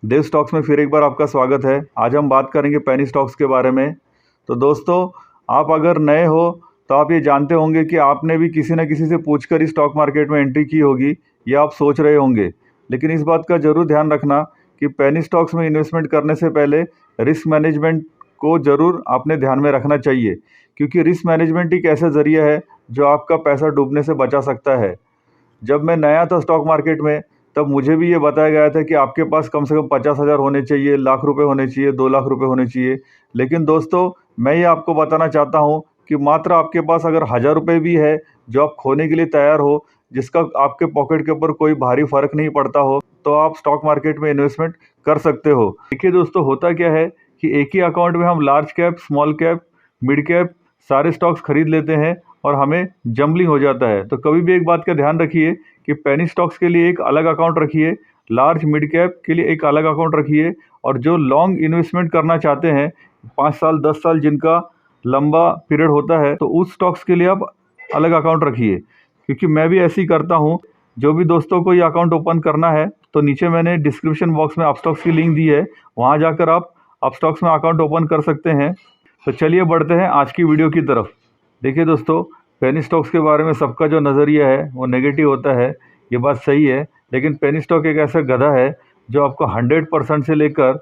देव stocks में फिर एक बार आपका स्वागत है। आज हम बात करेंगे पेनी स्टॉक्स के बारे में। तो दोस्तों, आप अगर नए हो तो आप ये जानते होंगे कि आपने भी किसी न किसी से पूछकर ही स्टॉक मार्केट में एंट्री की होगी, ये आप सोच रहे होंगे। लेकिन इस बात का ज़रूर ध्यान रखना कि पेनी स्टॉक्स में इन्वेस्टमेंट करने से पहले रिस्क मैनेजमेंट को ज़रूर आपने ध्यान में रखना चाहिए, क्योंकि रिस्क मैनेजमेंट एक ऐसा ज़रिया है जो आपका पैसा डूबने से बचा सकता है। जब मैं नया था स्टॉक मार्केट में, तब मुझे भी ये बताया गया था कि आपके पास कम से कम 50,000 होने चाहिए, लाख रुपए होने चाहिए, 2 लाख रुपए होने चाहिए। लेकिन दोस्तों, मैं ये आपको बताना चाहता हूँ कि मात्र आपके पास अगर 1,000 रुपए भी है, जो आप खोने के लिए तैयार हो, जिसका आपके पॉकेट के ऊपर कोई भारी फ़र्क नहीं पड़ता हो, तो आप स्टॉक मार्केट में इन्वेस्टमेंट कर सकते हो। देखिए दोस्तों, होता क्या है कि एक ही अकाउंट में हम large cap, small cap, mid cap सारे स्टॉक्स खरीद लेते हैं और हमें जंबलिंग हो जाता है। तो कभी भी एक बात का ध्यान रखिए कि पेनी स्टॉक्स के लिए एक अलग अकाउंट रखिए, लार्ज मिड कैप के लिए एक अलग अकाउंट रखिए, और जो लॉन्ग इन्वेस्टमेंट करना चाहते हैं, 5 साल 10 साल जिनका लंबा पीरियड होता है, तो उस स्टॉक्स के लिए आप अलग अकाउंट रखिए। क्योंकि मैं भी ऐसे ही करता हूँ। जो भी दोस्तों को ये अकाउंट ओपन करना है, तो नीचे मैंने डिस्क्रिप्शन बॉक्स में अपस्टॉक्स की लिंक दी है, वहाँ जाकर आप अपस्टॉक्स में अकाउंट ओपन कर सकते हैं। तो चलिए बढ़ते हैं आज की वीडियो की तरफ। देखिए दोस्तों, पेनी स्टॉक्स के बारे में सबका जो नज़रिया है वो नेगेटिव होता है, ये बात सही है। लेकिन पेनी स्टॉक एक ऐसा गधा है जो आपको 100% से लेकर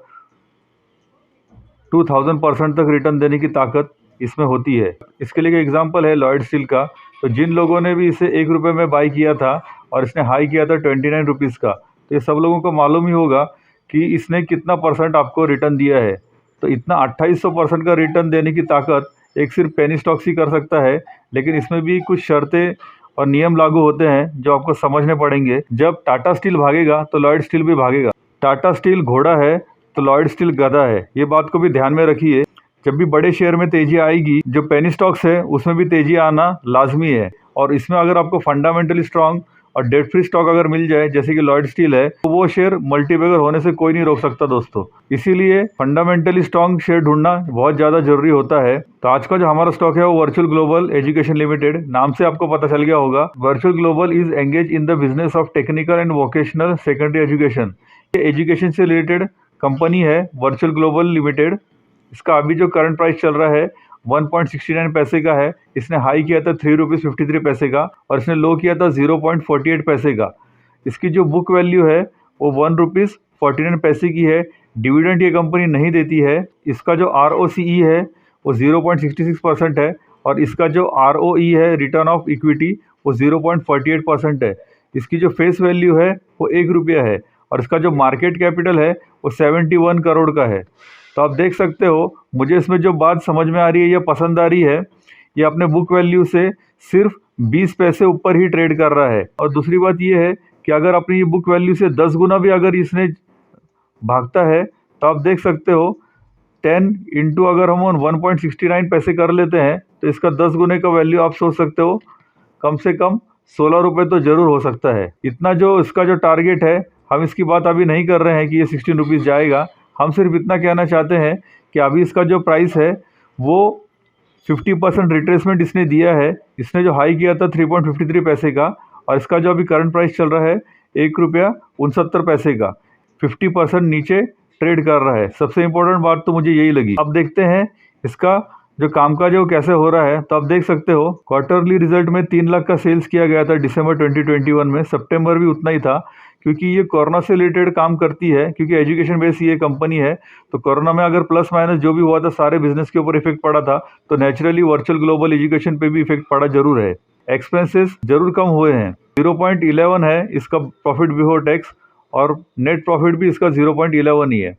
2000% तक रिटर्न देने की ताकत इसमें होती है। इसके लिए एक एग्जांपल है लॉयड स्टील का। तो जिन लोगों ने भी इसे 1 रुपये में बाई किया था और इसने हाई किया था 29 रुपीज़ का, तो ये सब लोगों को मालूम ही होगा कि इसने कितना परसेंट आपको रिटर्न दिया है। तो इतना 2800% का रिटर्न देने की ताकत एक सिर्फ पेनी स्टॉक्स ही कर सकता है। लेकिन इसमें भी कुछ शर्तें और नियम लागू होते हैं जो आपको समझने पड़ेंगे। जब टाटा स्टील भागेगा तो लॉयड स्टील भी भागेगा। टाटा स्टील घोड़ा है तो लॉयड स्टील गधा है, ये बात को भी ध्यान में रखिए। जब भी बड़े शेयर में तेजी आएगी, जो पेनी स्टॉक्स है उसमें भी तेजी आना लाजमी है। और इसमें अगर आपको फंडामेंटली स्ट्रांग और डेट फ्री स्टॉक अगर मिल जाए, जैसे कि लॉयड स्टील है, तो वो शेयर मल्टीबैगर होने से कोई नहीं रोक सकता दोस्तों। इसीलिए फंडामेंटली स्ट्रांग शेयर ढूंढना बहुत ज़्यादा जरूरी होता है। तो आज का जो हमारा स्टॉक है वो वर्चुअल ग्लोबल एजुकेशन लिमिटेड, नाम से आपको पता चल गया होगा। Virtual global is engage in the business of technical and vocational secondary education. ये एजुकेशन से रिलेटेड कंपनी है वर्चुअल ग्लोबल लिमिटेड। इसका अभी जो करंट प्राइस चल रहा है 1.69 पैसे का है। इसने हाई किया था 3 रुपीज़ 53 पैसे का, और इसने लो किया था 0.48 पैसे का। इसकी जो बुक वैल्यू है वो 1 रुपीज़ 49 पैसे की है। डिविडेंड ये कंपनी नहीं देती है। इसका जो ROCE है वो 0.66% है, और इसका जो ROE है, रिटर्न ऑफ इक्विटी, वो 0.48% है। इसकी जो फेस वैल्यू है वो 1 रुपया है, और इसका जो मार्केट कैपिटल है वो 71 करोड़ का है। तो आप देख सकते हो, मुझे इसमें जो बात समझ में आ रही है या पसंद आ रही है, ये अपने बुक वैल्यू से सिर्फ 20 पैसे ऊपर ही ट्रेड कर रहा है। और दूसरी बात ये है कि अगर अपनी ये बुक वैल्यू से 10 गुना भी अगर इसने भागता है, तो आप देख सकते हो 10 इंटू अगर हम 1.69 पैसे कर लेते हैं, तो इसका 10 गुने का वैल्यू आप सोच सकते हो कम से कम 16 रुपये तो ज़रूर हो सकता है। इतना जो इसका जो टारगेट है, हम इसकी बात अभी नहीं कर रहे हैं कि ये 16 रुपीज़ जाएगा। हम सिर्फ इतना कहना चाहते हैं कि अभी इसका जो प्राइस है वो 50% रिट्रेसमेंट इसने दिया है। इसने जो हाई किया था 3.53 पैसे का, और इसका जो अभी करंट प्राइस चल रहा है 1 रुपया 69 पैसे का, 50% नीचे ट्रेड कर रहा है। सबसे इम्पोर्टेंट बात तो मुझे यही लगी। अब देखते हैं इसका जो कामकाज है वो कैसे हो रहा है। तो आप देख सकते हो क्वार्टरली रिजल्ट में 3 लाख का सेल्स किया गया था दिसंबर 2021 में। सितंबर भी उतना ही था, क्योंकि ये कोरोना से रिलेटेड काम करती है, क्योंकि एजुकेशन बेस ये कंपनी है। तो कोरोना में अगर प्लस माइनस जो भी हुआ था, सारे बिजनेस के ऊपर इफेक्ट पड़ा था, तो नेचुरली वर्चुअल ग्लोबल एजुकेशन पे भी इफेक्ट पड़ा जरूर है। एक्सपेंसेस जरूर कम हुए हैं, 0.11 है इसका प्रॉफिट बिफोर टैक्स, और नेट प्रॉफिट भी इसका 0.11 ही है।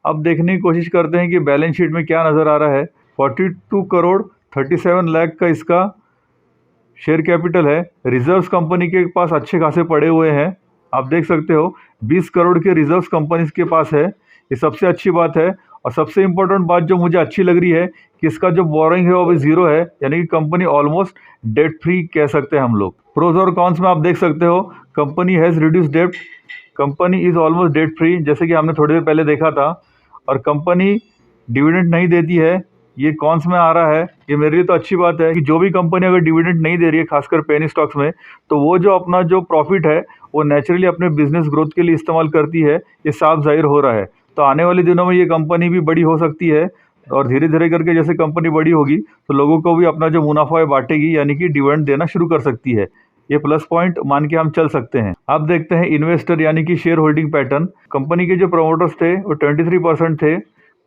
अब देखने की कोशिश करते हैं कि बैलेंस शीट में क्या नज़र आ रहा है। 42 करोड़ 37 लाख का इसका शेयर कैपिटल है। रिजर्व्स कंपनी के पास अच्छे खासे पड़े हुए हैं। आप देख सकते हो 20 करोड़ के रिजर्व्स कंपनी के पास है। ये सबसे अच्छी बात है। और सबसे इम्पोर्टेंट बात जो मुझे अच्छी लग रही है कि इसका जो बोरोइंग है वो भी जीरो है, यानी कि कंपनी ऑलमोस्ट डेट फ्री कह सकते हैं हम लोग। प्रोज और कॉन्स में आप देख सकते हो, company has reduce debt, company is almost debt free, जैसे कि हमने थोड़ी देर पहले देखा था। और कंपनी डिविडेंड नहीं देती है, ये कॉन्स में आ रहा है। ये मेरे लिए तो अच्छी बात है कि जो भी कंपनी अगर डिविडेंड नहीं दे रही है, खासकर पेनी स्टॉक्स में, तो वो जो अपना जो प्रॉफिट है वो नेचुरली अपने बिजनेस ग्रोथ के लिए इस्तेमाल करती है। ये साफ जाहिर हो रहा है। तो आने वाले दिनों में ये कंपनी भी बड़ी हो सकती है और धीरे धीरे करके जैसे कंपनी बड़ी होगी तो लोगों को भी अपना जो मुनाफा है बांटेगी, यानी कि डिविडेंड देना शुरू कर सकती है। ये प्लस पॉइंट मान के हम चल सकते हैं। अब देखते हैं इन्वेस्टर यानी कि शेयर होल्डिंग पैटर्न। कंपनी के जो प्रमोटर्स थे वो 23% थे।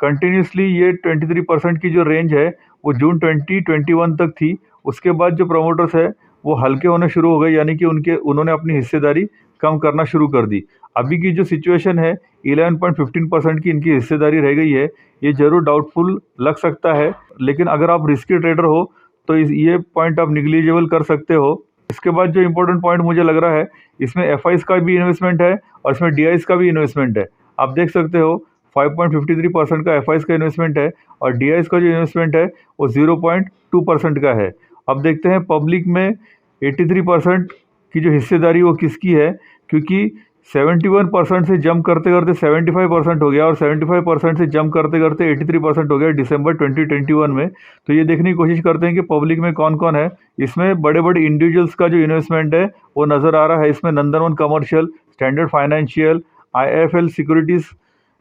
कंटिन्यूसली ये 23% की जो रेंज है वो जून 2021 तक थी। उसके बाद जो प्रमोटर्स है वो हल्के होने शुरू हो गए, यानी कि उन्होंने अपनी हिस्सेदारी कम करना शुरू कर दी। अभी की जो सिचुएशन है 11.15% की इनकी हिस्सेदारी रह गई है। ये जरूर डाउटफुल लग सकता है, लेकिन अगर आप रिस्की ट्रेडर हो तो ये पॉइंट आप निग्लिजिबल कर सकते हो। इसके बाद जो इम्पोर्टेंट पॉइंट मुझे लग रहा है, इसमें एफआईज का भी इन्वेस्टमेंट है और इसमें डीआईज का भी इन्वेस्टमेंट है। आप देख सकते हो 5.53% का एफआईज का इन्वेस्टमेंट है और डीआईज का जो इन्वेस्टमेंट है वो 0.2% का है। अब देखते हैं पब्लिक में 83% की जो हिस्सेदारी वो किसकी है, क्योंकि 71% से जंप करते करते 75% हो गया और 75% से जंप करते करते 83% हो गया दिसंबर 2021 में। तो ये देखने की कोशिश करते हैं कि पब्लिक में कौन कौन है। इसमें बड़े बड़े इंडिविजुअल्स का जो इन्वेस्टमेंट है वो नज़र आ रहा है। इसमें Nandanvan commercial, standard financial, IFL securities,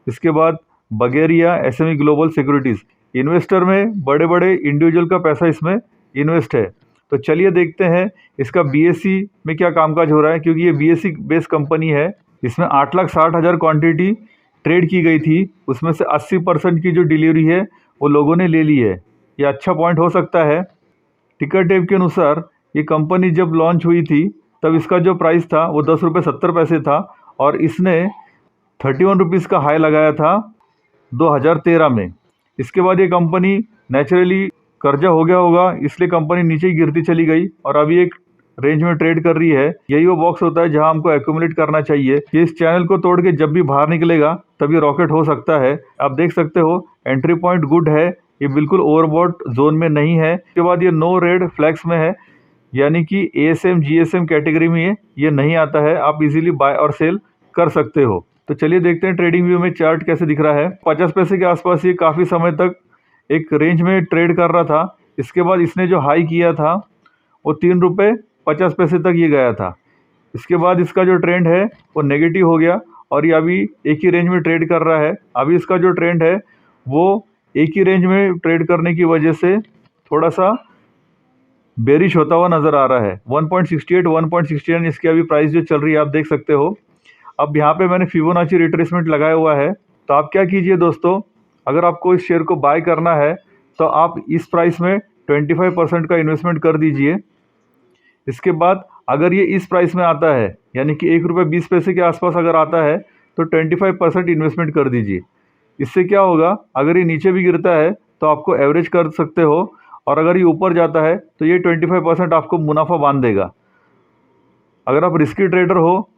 इसके बाद Bageria, SME global securities. Investor में बड़े बड़े इंडिविजुअल का पैसा इसमें इन्वेस्ट है। तो चलिए देखते हैं इसका बीएससी में क्या कामकाज हो रहा है, क्योंकि ये बीएससी बेस्ड कंपनी है। इसमें 8,60,000 क्वांटिटी ट्रेड की गई थी, उसमें से 80% की जो डिलीवरी है वो लोगों ने ले ली है। ये अच्छा पॉइंट हो सकता है। टिकर टेप के अनुसार ये कंपनी जब लॉन्च हुई थी तब इसका जो प्राइस था वो 10 रुपये 70 पैसे था और इसने 31 रुपीज़ का हाई लगाया था 2013 में। इसके बाद ये कंपनी नेचुरली कर्जा हो गया होगा, इसलिए कंपनी नीचे ही गिरती चली गई और अभी एक रेंज में ट्रेड कर रही है। यही वो बॉक्स होता है जहां हमको एक्यूमुलेट करना चाहिए कि इस चैनल को तोड़ के जब भी बाहर निकलेगा तब ये रॉकेट हो सकता है। आप देख सकते हो एंट्री पॉइंट गुड है, ये बिल्कुल ओवरबॉट जोन में नहीं है। इसके बाद ये नो रेड फ्लैग्स में है, यानी कि एएसएम जीएसएम कैटेगरी में ये नहीं आता है। आप इजीली बाय और सेल कर सकते हो। तो चलिए देखते हैं ट्रेडिंग व्यू में चार्ट कैसे दिख रहा है। 50 पैसे के आसपास ये काफ़ी समय तक एक रेंज में ट्रेड कर रहा था। इसके बाद इसने जो हाई किया था वो 3 रुपये 50 पैसे तक ये गया था। इसके बाद इसका जो ट्रेंड है वो नेगेटिव हो गया और ये अभी एक ही रेंज में ट्रेड कर रहा है। अभी इसका जो ट्रेंड है वो एक ही रेंज में ट्रेड करने की वजह से थोड़ा सा बेरिश होता हुआ नज़र आ रहा है। 1.68 1.69 इसकी अभी प्राइस जो चल रही है आप देख सकते हो। अब यहाँ पे मैंने फिबोनाची रिट्रेसमेंट लगाया हुआ है। तो आप क्या कीजिए दोस्तों, अगर आपको इस शेयर को बाय करना है तो आप इस प्राइस में 25% का इन्वेस्टमेंट कर दीजिए। इसके बाद अगर ये इस प्राइस में आता है, यानी कि 1 रुपये 20 पैसे के आसपास अगर आता है तो 25% इन्वेस्टमेंट कर दीजिए। इससे क्या होगा, अगर ये नीचे भी गिरता है तो आपको एवरेज कर सकते हो और अगर ये ऊपर जाता है तो ये 25% आपको मुनाफा बांध देगा। अगर आप रिस्की ट्रेडर हो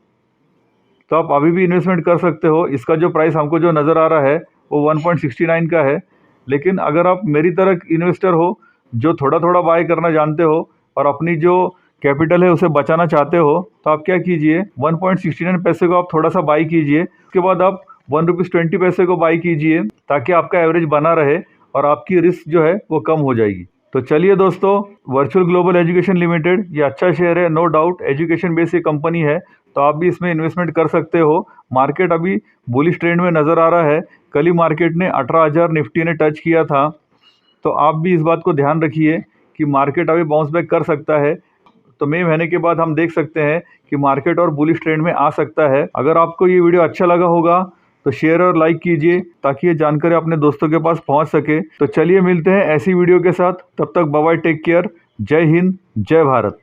तो आप अभी भी इन्वेस्टमेंट कर सकते हो। इसका जो प्राइस हमको जो नज़र आ रहा है वो 1.69 का है। लेकिन अगर आप मेरी तरह इन्वेस्टर हो जो थोड़ा थोड़ा बाय करना जानते हो और अपनी जो कैपिटल है उसे बचाना चाहते हो, तो आप क्या कीजिए 1.69 पैसे को आप थोड़ा सा बाई कीजिए। उसके बाद आप 1.20 पैसे को बाई कीजिए ताकि आपका एवरेज बना रहे और आपकी रिस्क जो है वो कम हो जाएगी। तो चलिए दोस्तों, वर्चुअल ग्लोबल एजुकेशन लिमिटेड ये अच्छा शेयर है, नो डाउट एजुकेशन बेस्ड ये कंपनी है, तो आप भी इसमें इन्वेस्टमेंट कर सकते हो। मार्केट अभी बुलिश ट्रेंड में नज़र आ रहा है। कल ही मार्केट ने 18,000 निफ्टी ने टच किया था। तो आप भी इस बात को ध्यान रखिए कि मार्केट अभी बाउंस बैक कर सकता है। तो मई महीने के बाद हम देख सकते हैं कि मार्केट और बुलिश ट्रेंड में आ सकता है। अगर आपको ये वीडियो अच्छा लगा होगा तो शेयर और लाइक कीजिए ताकि ये जानकारी अपने दोस्तों के पास पहुंच सके। तो चलिए मिलते हैं ऐसी वीडियो के साथ, तब तक बाय बाय, टेक केयर, जय हिंद, जय भारत।